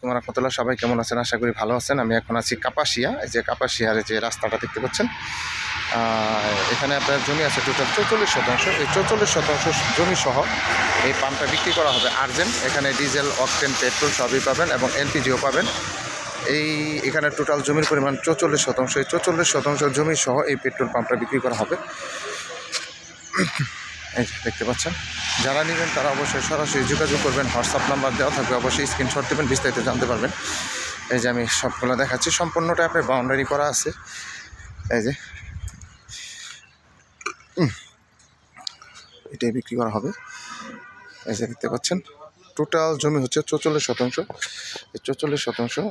তোমরা কতলা সবাই কেমন আছেন? আশা করি ভালো আছেন। আমি এখন আছি কাপাসিয়া। এই যে কাপাসিয়ার যে রাস্তাটা দেখতে পাচ্ছেন, এখানে আপনার জমি আছে টোটাল 44%। এই 44% জমি সহ এই পাম্পটা বিক্রি করা হবে আর্জেন্ট। এখানে ডিজেল, অকটেন, পেট্রোল সবই পাবেন এবং এলপিজিও পাবেন। এখানে টোটাল জমির পরিমাণ 44%। এই 44% জমি সহ এই পেট্রোল পাম্পটা বিক্রি করা হবে। এই যে দেখতে পাচ্ছেন, যারা নেবেন তারা অবশ্যই সরাসরি যোগাযোগ করবেন। হোয়াটসঅ্যাপ নাম্বার দেওয়া থাকবে, অবশ্যই স্ক্রিনশট দেবেন, বিস্তারিত জানতে পারবেন। এই যে আমি সবগুলো দেখাচ্ছি, সম্পূর্ণটা আপনার বাউন্ডারি করা আছে। এই যে এটাই বিক্রি করা হবে। এই যে দেখতে পাচ্ছেন, টোটাল জমি হচ্ছে 44%। এই 44%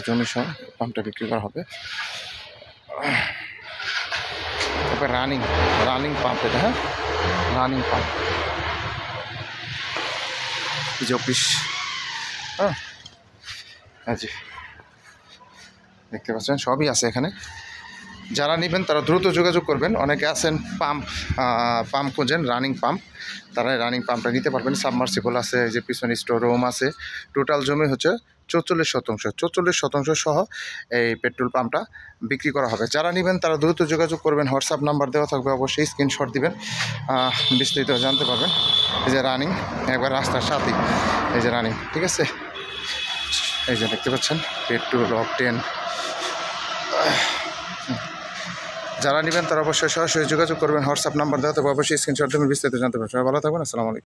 জমি সহ পাম্পটা বিক্রি করা হবে। তারপরে রানিং পাম্প, এটা হ্যাঁ রানিং পাম্প। এই যে অফিস, হ্যাঁ জি দেখতে পাচ্ছেন সবই আছে এখানে। যারা নেবেন তারা দ্রুত যোগাযোগ করবেন। অনেকে আছেন পাম্প খোঁজেন, রানিং পাম্প, তারা রানিং পাম্পটা নিতে পারবেন। সাবমার্সিবল আছে, যে পিছনে স্টোর রুম আছে। টোটাল জমি হচ্ছে 44%। 44% সহ এই পেট্রোল পাম্পটা বিক্রি করা হবে। যারা নেবেন তারা দ্রুত যোগাযোগ করবেন। হোয়াটসঅ্যাপ নাম্বার দেওয়া থাকবে, অবশ্যই স্ক্রিনশট দিবেন, বিস্তারিত জানতে পারবেন। এই যে রানিং, একবার রাস্তার সাথেই এই যে রানিং, ঠিক আছে। এই যে দেখতে পাচ্ছেন পেট্রোল, অকটেন। যারা নেবেন তারা অবশ্যই সরাসরি যোগাযোগ করবেন। হোয়াটসঅ্যাপ নাম্বার দেওয়া থাকবে, অবশ্যই স্ক্রিনশট দেবেন, বিস্তারিত জানতে পারবেন। সবাই ভালো থাকবেন। আসসালামু আলাইকুম।